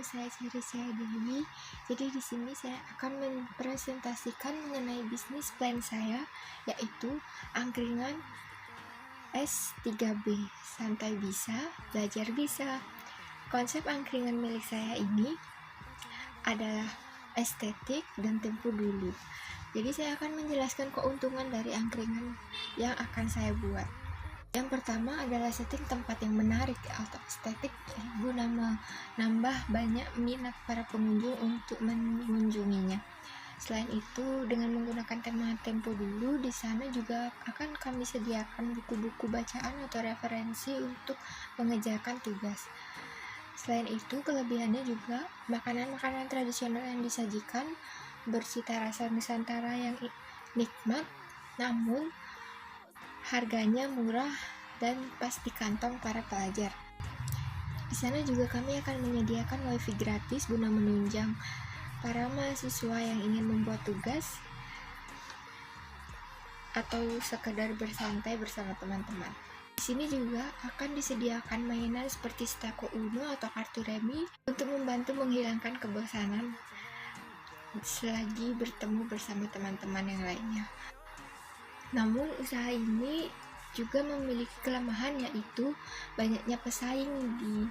saya Dewi. Jadi di sini saya akan mempresentasikan mengenai bisnis plan saya, yaitu angkringan S3B, santai bisa, belajar bisa. Konsep angkringan milik saya ini adalah estetik dan tempo dulu. Jadi saya akan menjelaskan keuntungan dari angkringan yang akan saya buat. Yang pertama adalah setting tempat yang menarik atau estetik guna menambah banyak minat para pengunjung untuk mengunjunginya. Selain itu, dengan menggunakan tema tempo dulu, di sana juga akan kami sediakan buku-buku bacaan atau referensi untuk mengerjakan tugas. Selain itu, kelebihannya juga makanan-makanan tradisional yang disajikan bercita rasa Nusantara yang nikmat, namun harganya murah dan pas di kantong para pelajar. Di sana juga kami akan menyediakan wifi gratis guna menunjang para mahasiswa yang ingin membuat tugas atau sekedar bersantai bersama teman-teman. Di sini juga akan disediakan mainan seperti stako Uno atau kartu remi untuk membantu menghilangkan kebosanan selagi bertemu bersama teman-teman yang lainnya. Namun usaha ini juga memiliki kelemahan, yaitu banyaknya pesaing di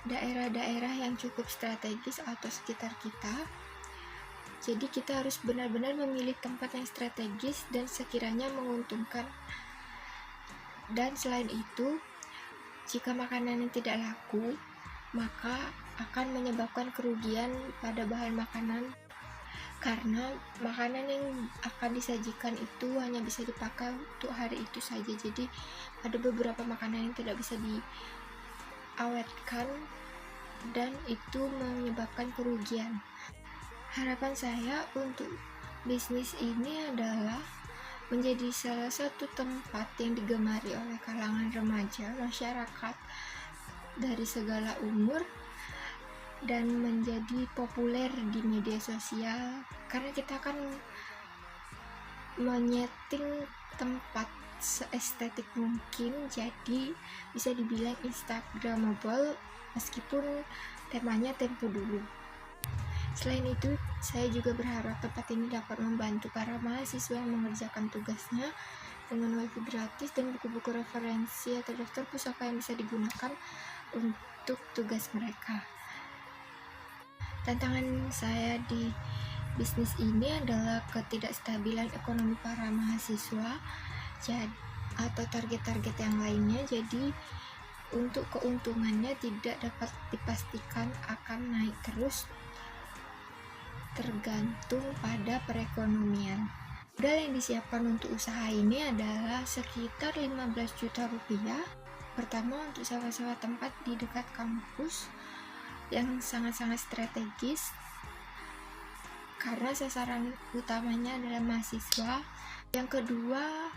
daerah-daerah yang cukup strategis atau sekitar kita. Jadi kita harus benar-benar memilih tempat yang strategis dan sekiranya menguntungkan. Dan selain itu, jika makanan yang tidak laku, maka akan menyebabkan kerugian pada bahan makanan, karena makanan yang akan disajikan itu hanya bisa dipakai untuk hari itu saja. Jadi ada beberapa makanan yang tidak bisa diawetkan dan itu menyebabkan kerugian. Harapan saya untuk bisnis ini adalah menjadi salah satu tempat yang digemari oleh kalangan remaja, masyarakat dari segala umur, dan menjadi populer di media sosial, karena kita akan menyeting tempat seestetik mungkin, jadi bisa dibilang instagramable meskipun temanya tempo dulu. Selain itu, saya juga berharap tempat ini dapat membantu para mahasiswa yang mengerjakan tugasnya dengan wifi gratis dan buku-buku referensi atau daftar pusaka yang bisa digunakan untuk tugas mereka. Tantangan saya di bisnis ini adalah ketidakstabilan ekonomi para mahasiswa atau target-target yang lainnya. Jadi untuk keuntungannya tidak dapat dipastikan akan naik terus, tergantung pada perekonomian. Modal yang disiapkan untuk usaha ini adalah sekitar 15 juta rupiah. Pertama, untuk sewa-sewa tempat di dekat kampus yang sangat-sangat strategis karena sasaran utamanya adalah mahasiswa. Yang kedua,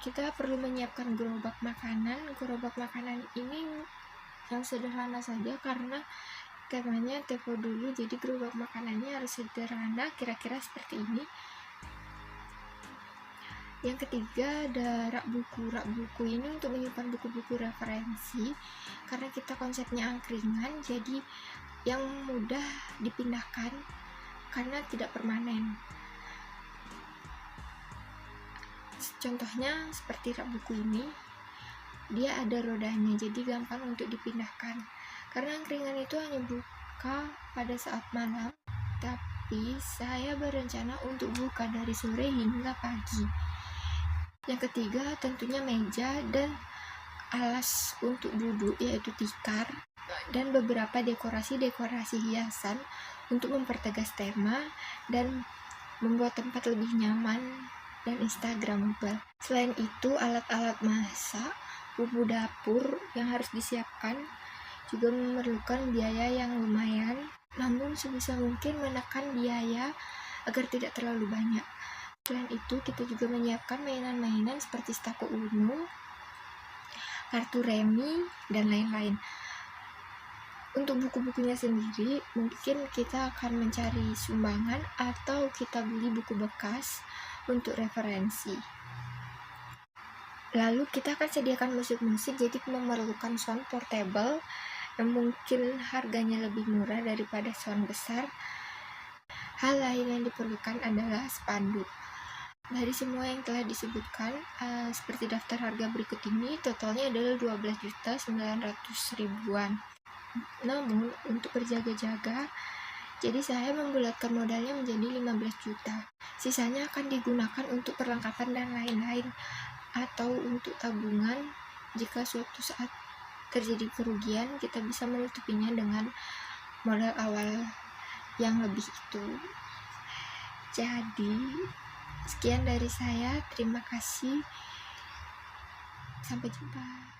kita perlu menyiapkan gerobak makanan. Gerobak makanan ini yang sederhana saja karena temanya tempo dulu, jadi gerobak makanannya harus sederhana, kira-kira seperti ini. Yang ketiga ada rak buku ini untuk menyimpan buku-buku referensi, karena kita konsepnya angkringan, jadi yang mudah dipindahkan karena tidak permanen. Contohnya seperti rak buku ini, dia ada rodanya, jadi gampang untuk dipindahkan. Karena angkringan itu hanya buka pada saat malam, tapi saya berencana untuk buka dari sore hingga pagi. Yang ketiga tentunya meja dan alas untuk duduk, yaitu tikar, dan beberapa dekorasi hiasan untuk mempertegas tema dan membuat tempat lebih nyaman dan instagramable. Selain itu, alat-alat masak, bumbu dapur yang harus disiapkan juga memerlukan biaya yang lumayan, namun sebisa mungkin menekan biaya agar tidak terlalu banyak. Selain itu, kita juga menyiapkan mainan-mainan seperti stako Uno, kartu remi, dan lain-lain. Untuk buku-bukunya sendiri, mungkin kita akan mencari sumbangan atau kita beli buku bekas untuk referensi. Lalu kita akan sediakan musik-musik, jadi memerlukan sound portable yang mungkin harganya lebih murah daripada sound besar. Hal lain yang diperlukan adalah spanduk. Dari semua yang telah disebutkan, seperti daftar harga berikut ini, totalnya adalah 12.900.000-an. Namun, untuk berjaga-jaga, jadi saya membulatkan modalnya menjadi 15 juta. Sisanya akan digunakan untuk perlengkapan dan lain-lain, atau untuk tabungan jika suatu saat terjadi kerugian, kita bisa menutupinya dengan modal awal yang lebih itu. Jadi, sekian dari saya. Terima kasih. Sampai jumpa.